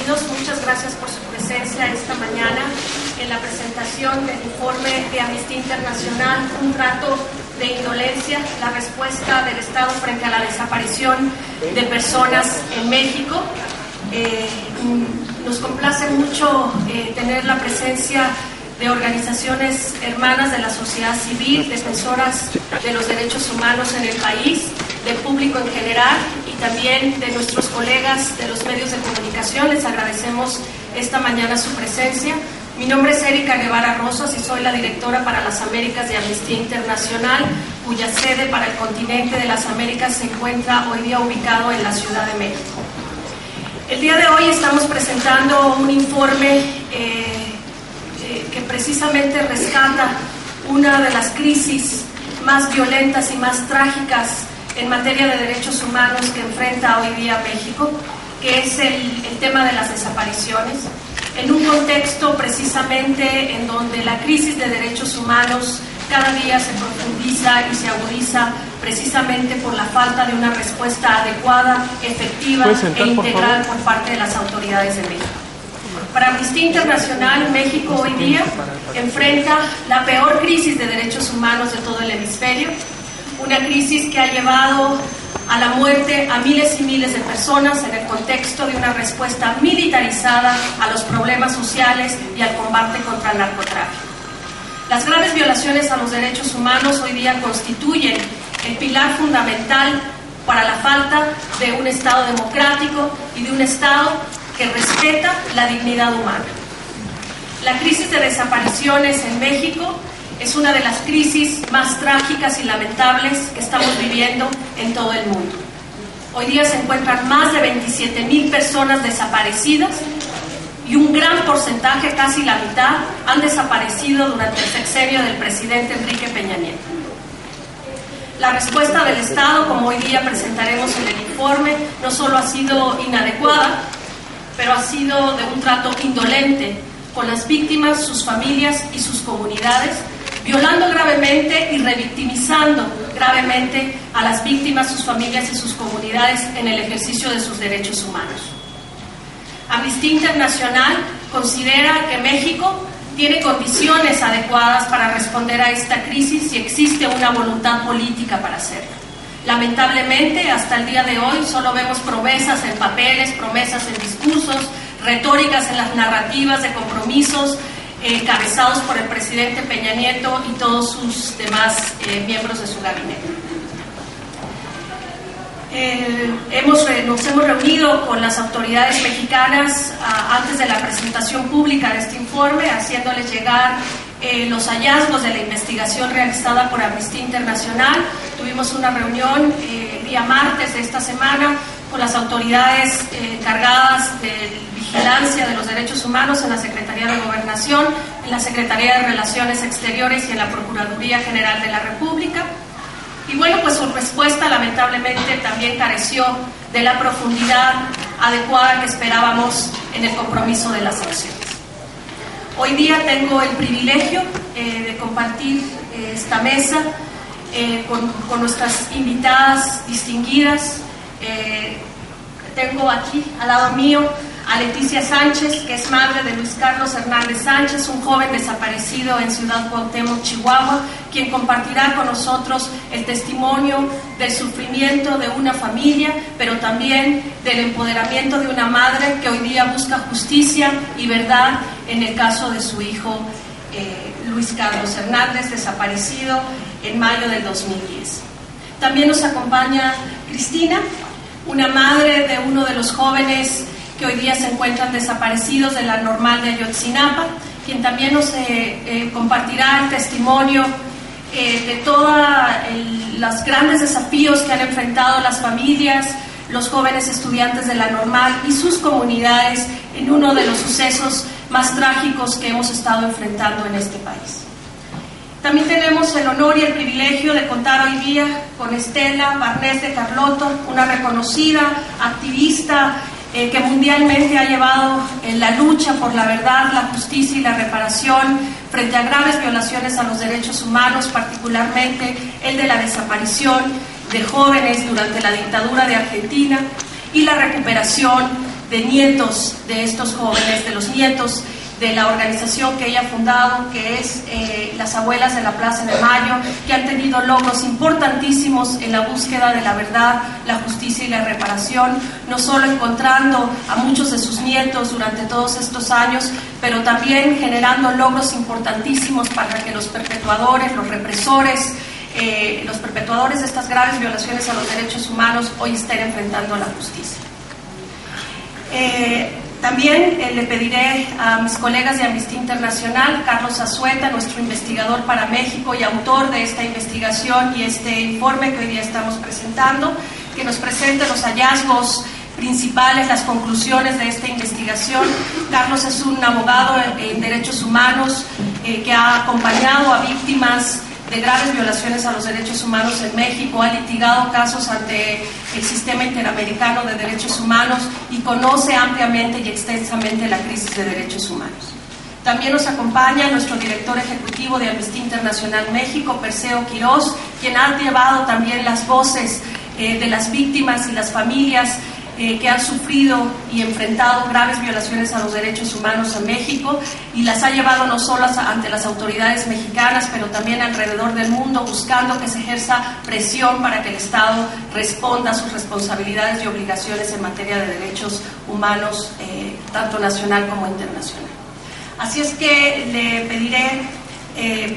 bienvenidos. Muchas gracias por su presencia esta mañana en la presentación del informe de Amnistía Internacional, un trato de indolencia, la respuesta del Estado frente a la desaparición de personas en México. Nos complace mucho tener la presencia de organizaciones hermanas de la sociedad civil, defensoras de los derechos humanos en el país, del público en general y también de nuestros colegas de los medios de comunicación. Les agradecemos esta mañana su presencia. Mi nombre es Erika Guevara Rosas y soy la directora para las Américas de Amnistía Internacional, cuya sede para el continente de las Américas se encuentra hoy día ubicado en la Ciudad de México. El día de hoy estamos presentando un informe que precisamente rescata una de las crisis más violentas y más trágicas en materia de derechos humanos que enfrenta hoy día México, que es el tema de las desapariciones, en un contexto precisamente en donde la crisis de derechos humanos cada día se profundiza y se agudiza precisamente por la falta de una respuesta adecuada, efectiva e integral por parte de las autoridades de México. Para Amnistía Internacional, México hoy día enfrenta la peor crisis de derechos humanos de todo el hemisferio, una crisis que ha llevado a la muerte a miles y miles de personas en el contexto de una respuesta militarizada a los problemas sociales y al combate contra el narcotráfico. Las graves violaciones a los derechos humanos hoy día constituyen el pilar fundamental para la falta de un Estado democrático y de un Estado que respeta la dignidad humana. La crisis de desapariciones en México es una de las crisis más trágicas y lamentables que estamos viviendo en todo el mundo. Hoy día se encuentran más de 27,000 personas desaparecidas y un gran porcentaje, casi la mitad, han desaparecido durante el sexenio del presidente Enrique Peña Nieto. La respuesta del Estado, como hoy día presentaremos en el informe, no solo ha sido inadecuada, pero ha sido de un trato indolente con las víctimas, sus familias y sus comunidades, violando gravemente y revictimizando gravemente a las víctimas, sus familias y sus comunidades en el ejercicio de sus derechos humanos. Amnistía Internacional considera que México tiene condiciones adecuadas para responder a esta crisis si existe una voluntad política para hacerlo. Lamentablemente, hasta el día de hoy solo vemos promesas en papeles, promesas en discursos, retóricas en las narrativas de compromisos encabezados por el presidente Peña Nieto y todos sus demás miembros de su gabinete. Nos hemos reunido con las autoridades mexicanas antes de la presentación pública de este informe, haciéndoles llegar los hallazgos de la investigación realizada por Amnistía Internacional. Tuvimos una reunión el día martes de esta semana con las autoridades encargadas de vigilancia de los derechos humanos en la Secretaría de Gobernación, en la Secretaría de Relaciones Exteriores y en la Procuraduría General de la República. Y bueno, pues su respuesta lamentablemente también careció de la profundidad adecuada que esperábamos en el compromiso de las acciones. Hoy día tengo el privilegio de compartir esta mesa con nuestras invitadas distinguidas. Tengo aquí al lado mío a Leticia Sánchez, que es madre de Luis Carlos Hernández Sánchez, un joven desaparecido en Ciudad Cuauhtémoc, Chihuahua, quien compartirá con nosotros el testimonio del sufrimiento de una familia, pero también del empoderamiento de una madre que hoy día busca justicia y verdad en el caso de su hijo Luis Carlos Hernández, desaparecido en mayo del 2010. También nos acompaña Cristina, una madre de uno de los jóvenes que hoy día se encuentran desaparecidos de la Normal de Ayotzinapa, quien también nos compartirá el testimonio de todos los grandes desafíos que han enfrentado las familias, los jóvenes estudiantes de la Normal y sus comunidades en uno de los sucesos más trágicos que hemos estado enfrentando en este país. También tenemos el honor y el privilegio de contar hoy día con Estela Barnés de Carlotto, una reconocida activista que mundialmente ha llevado la lucha por la verdad, la justicia y la reparación frente a graves violaciones a los derechos humanos, particularmente el de la desaparición de jóvenes durante la dictadura de Argentina y la recuperación de nietos de estos jóvenes, de los nietos de la organización que ella ha fundado, que es Las Abuelas de la Plaza de Mayo, que han tenido logros importantísimos en la búsqueda de la verdad, la justicia y la reparación, no solo encontrando a muchos de sus nietos durante todos estos años, pero también generando logros importantísimos para que los perpetuadores, los represores, los perpetuadores de estas graves violaciones a los derechos humanos hoy estén enfrentando a la justicia. También le pediré a mis colegas de Amnistía Internacional, Carlos Azueta, nuestro investigador para México y autor de esta investigación y este informe que hoy día estamos presentando, que nos presente los hallazgos principales, las conclusiones de esta investigación. Carlos es un abogado en derechos humanos que ha acompañado a víctimas de graves violaciones a los derechos humanos en México, ha litigado casos ante el Sistema Interamericano de Derechos Humanos y conoce ampliamente y extensamente la crisis de derechos humanos. También nos acompaña nuestro director ejecutivo de Amnistía Internacional México, Perseo Quirós, quien ha llevado también las voces de las víctimas y las familias que han sufrido y enfrentado graves violaciones a los derechos humanos en México, y las ha llevado no solo ante las autoridades mexicanas, pero también alrededor del mundo, buscando que se ejerza presión para que el Estado responda a sus responsabilidades y obligaciones en materia de derechos humanos, tanto nacional como internacional. Así es que le pediré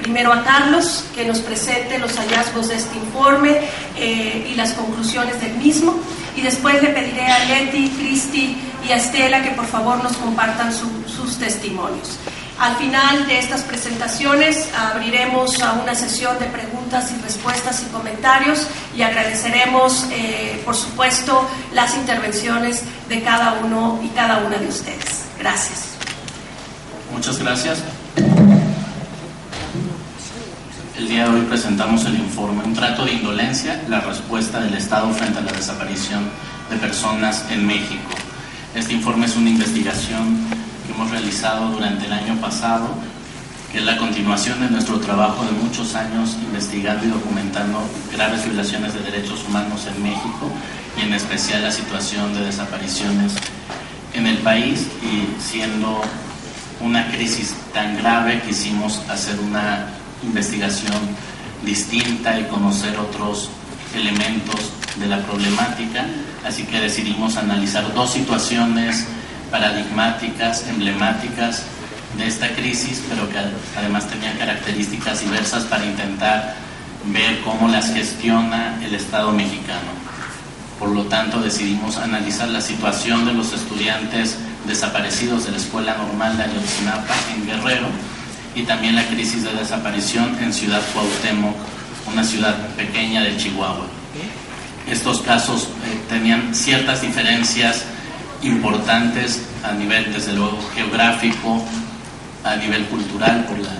primero a Carlos que nos presente los hallazgos de este informe y las conclusiones del mismo, y después le pediré a Leti, Cristi y a Estela que por favor nos compartan sus testimonios. Al final de estas presentaciones abriremos a una sesión de preguntas y respuestas y comentarios, y agradeceremos por supuesto las intervenciones de cada uno y cada una de ustedes. Gracias. Muchas gracias. El día de hoy presentamos el informe Un trato de indolencia, la respuesta del Estado frente a la desaparición de personas en México. Este informe es una investigación que hemos realizado durante el año pasado, que es la continuación de nuestro trabajo de muchos años investigando y documentando graves violaciones de derechos humanos en México, y en especial la situación de desapariciones en el país. Y siendo una crisis tan grave, quisimos hacer una investigación distinta y conocer otros elementos de la problemática, así que decidimos analizar dos situaciones paradigmáticas, emblemáticas de esta crisis, pero que además tenían características diversas, para intentar ver cómo las gestiona el Estado mexicano. Por lo tanto, decidimos analizar la situación de los estudiantes desaparecidos de la Escuela Normal de Ayotzinapa en Guerrero, y también la crisis de desaparición en Ciudad Cuauhtémoc, una ciudad pequeña de Chihuahua. Estos casos tenían ciertas diferencias importantes a nivel, desde luego, geográfico, a nivel cultural, por las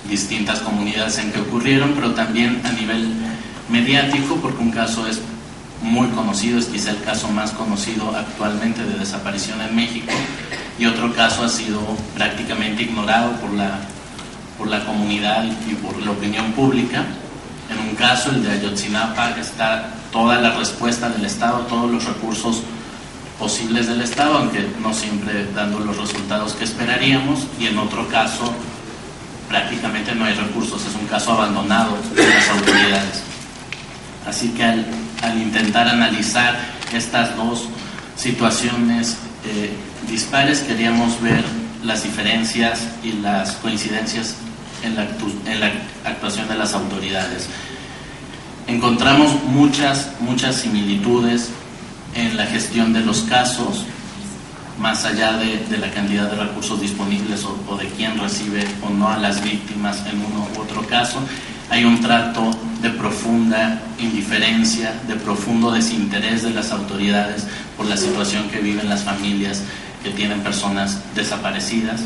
distintas comunidades en que ocurrieron, pero también a nivel mediático, porque un caso es muy conocido, es quizá el caso más conocido actualmente de desaparición en México, y otro caso ha sido prácticamente ignorado por la comunidad y por la opinión pública. En un caso, el de Ayotzinapa, está toda la respuesta del Estado, todos los recursos posibles del Estado, aunque no siempre dando los resultados que esperaríamos, y en otro caso prácticamente no hay recursos, es un caso abandonado de las autoridades. Así que al intentar analizar estas dos situaciones dispares, queríamos ver las diferencias y las coincidencias en la actuación de las autoridades. Encontramos muchas similitudes en la gestión de los casos, más allá de la cantidad de recursos disponibles o de quién recibe o no a las víctimas en uno u otro caso. Hay un trato de profunda indiferencia, de profundo desinterés de las autoridades por la situación que viven las familias que tienen personas desaparecidas.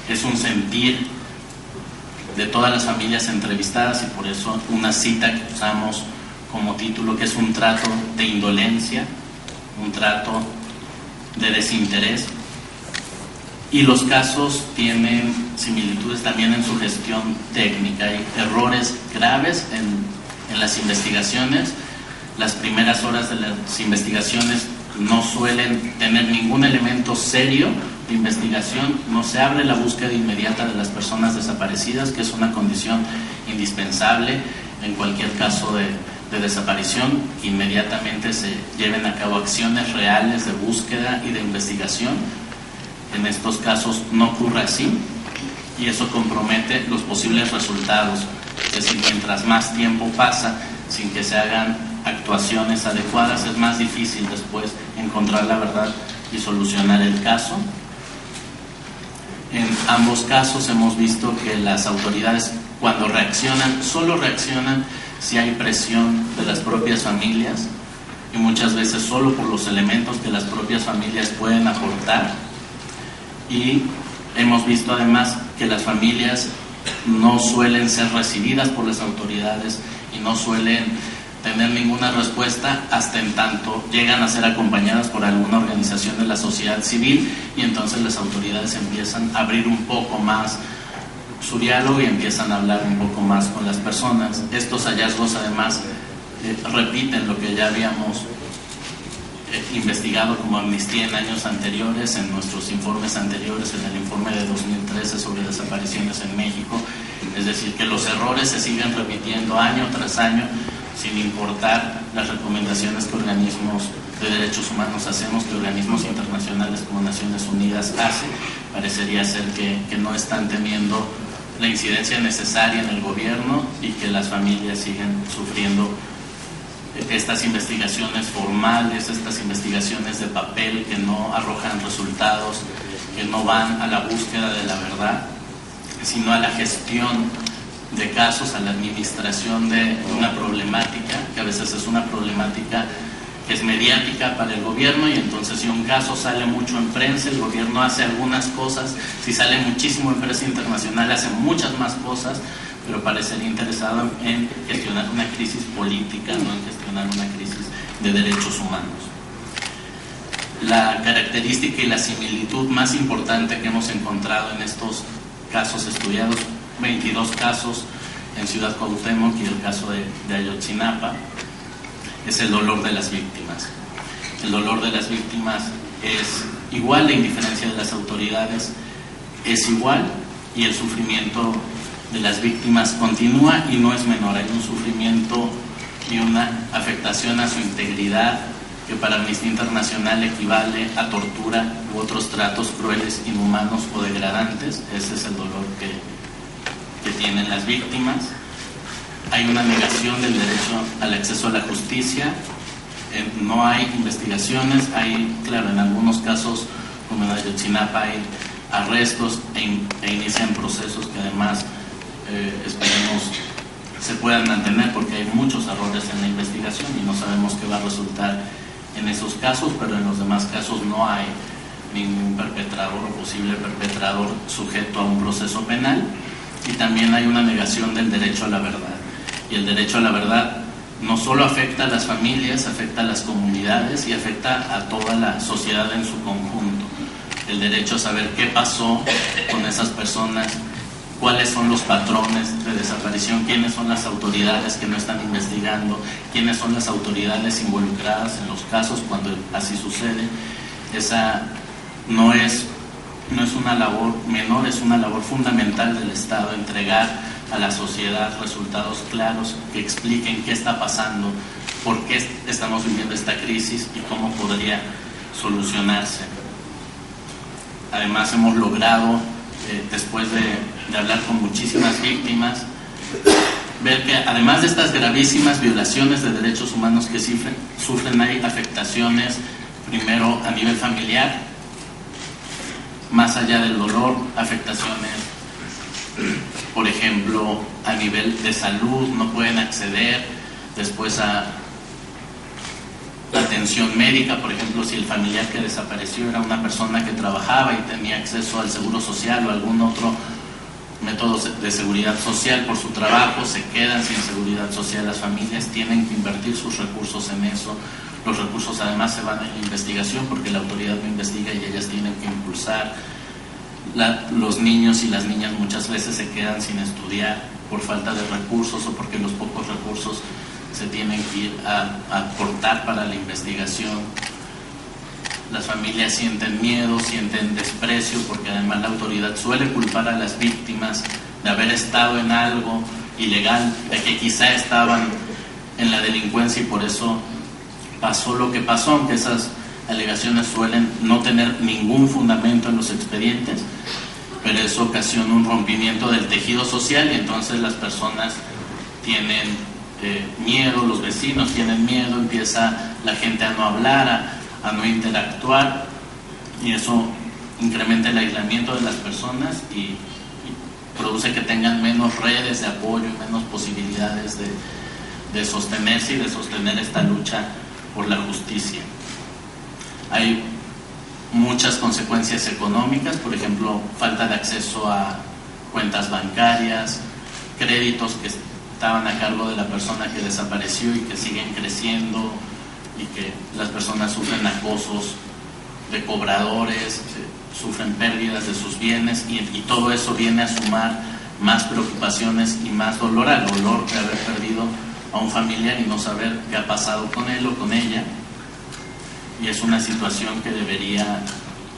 Es un sentir de todas las familias entrevistadas, y por eso una cita que usamos como título, que es un trato de indolencia, un trato de desinterés. Y los casos tienen similitudes también en su gestión técnica. Hay errores graves en las investigaciones. Las primeras horas de las investigaciones no suelen tener ningún elemento serio de investigación, no se abre la búsqueda inmediata de las personas desaparecidas, que es una condición indispensable en cualquier caso de desaparición. Inmediatamente se lleven a cabo acciones reales de búsqueda y de investigación. En estos casos no ocurre así y eso compromete los posibles resultados. Es decir, mientras más tiempo pasa sin que se hagan actuaciones adecuadas, es más difícil después encontrar la verdad y solucionar el caso. En ambos casos hemos visto que las autoridades, cuando reaccionan, solo reaccionan si hay presión de las propias familias, y muchas veces solo por los elementos que las propias familias pueden aportar. Y hemos visto además que las familias no suelen ser recibidas por las autoridades y no suelen tener ninguna respuesta hasta en tanto llegan a ser acompañadas por alguna organización de la sociedad civil, y entonces las autoridades empiezan a abrir un poco más su diálogo y empiezan a hablar un poco más con las personas. Estos hallazgos además repiten lo que ya habíamos investigado como Amnistía en años anteriores, en nuestros informes anteriores, en el informe de 2013 sobre desapariciones en México. Es decir, que los errores se siguen repitiendo año tras año, sin importar las recomendaciones que organismos de derechos humanos hacemos, que organismos internacionales como Naciones Unidas hacen. Parecería ser que no están teniendo la incidencia necesaria en el gobierno y que las familias siguen sufriendo estas investigaciones formales, estas investigaciones de papel que no arrojan resultados, que no van a la búsqueda de la verdad, sino a la gestión de casos, a la administración de una problemática, que a veces es una problemática que es mediática para el gobierno, y entonces si un caso sale mucho en prensa, el gobierno hace algunas cosas, si sale muchísimo en prensa internacional hace muchas más cosas, pero parecería interesado en gestionar una crisis política, no en gestionar una crisis de derechos humanos. La característica y la similitud más importante que hemos encontrado en estos casos estudiados, 22 casos en Ciudad Cuauhtémoc y el caso de Ayotzinapa, es el dolor de las víctimas. El dolor de las víctimas es igual, la indiferencia de las autoridades es igual, y el sufrimiento de las víctimas continúa y no es menor. Hay un sufrimiento y una afectación a su integridad que para Amnistía Internacional equivale a tortura u otros tratos crueles, inhumanos o degradantes. Ese es el dolor que tienen las víctimas. Hay una negación del derecho al acceso a la justicia, no hay investigaciones, hay, claro, en algunos casos, como en Ayotzinapa, hay arrestos e inician procesos que además esperemos se puedan mantener, porque hay muchos errores en la investigación y no sabemos qué va a resultar en esos casos, pero en los demás casos no hay ningún perpetrador o posible perpetrador sujeto a un proceso penal. Y también hay una negación del derecho a la verdad. Y el derecho a la verdad no solo afecta a las familias, afecta a las comunidades y afecta a toda la sociedad en su conjunto. El derecho a saber qué pasó con esas personas, cuáles son los patrones de desaparición, quiénes son las autoridades que no están investigando, quiénes son las autoridades involucradas en los casos cuando así sucede. Esa no es una labor menor, es una labor fundamental del Estado, entregar a la sociedad resultados claros que expliquen qué está pasando, por qué estamos viviendo esta crisis y cómo podría solucionarse. Además hemos logrado, después de hablar con muchísimas víctimas, ver que además de estas gravísimas violaciones de derechos humanos que sufren, hay afectaciones, primero a nivel familiar, más allá del dolor, afectaciones, por ejemplo, a nivel de salud, no pueden acceder después a atención médica. Por ejemplo, si el familiar que desapareció era una persona que trabajaba y tenía acceso al seguro social o algún otro método de seguridad social por su trabajo, se quedan sin seguridad social. Las familias tienen que invertir sus recursos en eso. Los recursos además se van en la investigación porque la autoridad no investiga y ellas tienen que impulsar. Los niños y las niñas muchas veces se quedan sin estudiar por falta de recursos o porque los pocos recursos se tienen que ir a aportar para la investigación. las familias sienten miedo, sienten desprecio, porque además la autoridad suele culpar a las víctimas de haber estado en algo ilegal, de que quizá estaban en la delincuencia y por eso pasó lo que pasó, aunque esas alegaciones suelen no tener ningún fundamento en los expedientes, pero eso ocasiona un rompimiento del tejido social y entonces las personas tienen miedo, los vecinos tienen miedo, empieza la gente a no hablar, a no interactuar, y eso incrementa el aislamiento de las personas y produce que tengan menos redes de apoyo y menos posibilidades de sostenerse y de sostener esta lucha por la justicia. Hay muchas consecuencias económicas, por ejemplo, falta de acceso a cuentas bancarias, créditos que estaban a cargo de la persona que desapareció y que siguen creciendo, y que las personas sufren acosos de cobradores, sufren pérdidas de sus bienes y todo eso viene a sumar más preocupaciones y más dolor, al dolor de haber perdido a un familiar y no saber qué ha pasado con él o con ella. Y es una situación que debería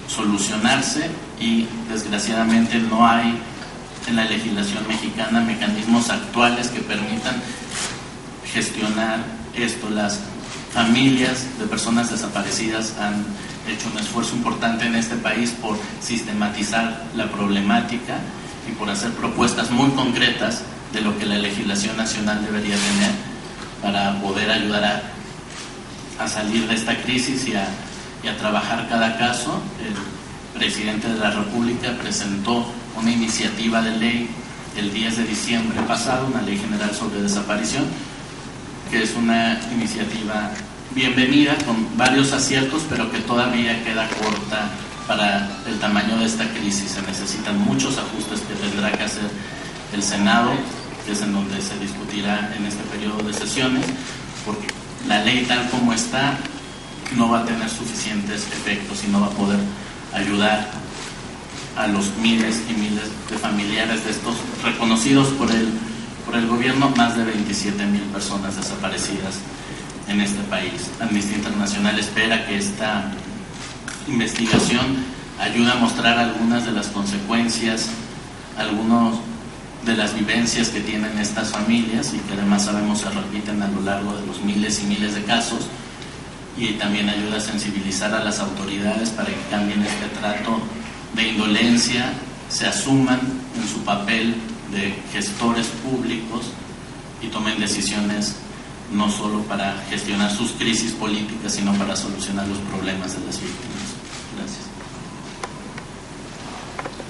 solucionarse y desgraciadamente no hay en la legislación mexicana mecanismos actuales que permitan gestionar esto. Las familias de personas desaparecidas han hecho un esfuerzo importante en este país por sistematizar la problemática y por hacer propuestas muy concretas de lo que la legislación nacional debería tener para poder ayudar a salir de esta crisis y a trabajar cada caso. El presidente de la República presentó una iniciativa de ley el 10 de diciembre pasado, una ley general sobre desaparición, que es una iniciativa bienvenida, con varios aciertos, pero que todavía queda corta para el tamaño de esta crisis. Se necesitan muchos ajustes que tendrá que hacer el Senado, que es en donde se discutirá en este periodo de sesiones, porque la ley tal como está no va a tener suficientes efectos y no va a poder ayudar a los miles y miles de familiares de estos reconocidos por el gobierno, más de 27,000 personas desaparecidas en este país. Amnistía Internacional espera que esta investigación ayude a mostrar algunas de las consecuencias, algunas de las vivencias que tienen estas familias y que además sabemos se repiten a lo largo de los miles y miles de casos, y también ayuda a sensibilizar a las autoridades para que cambien este trato de indolencia, se asuman en su papel de gestores públicos y tomen decisiones no solo para gestionar sus crisis políticas, sino para solucionar los problemas de las víctimas.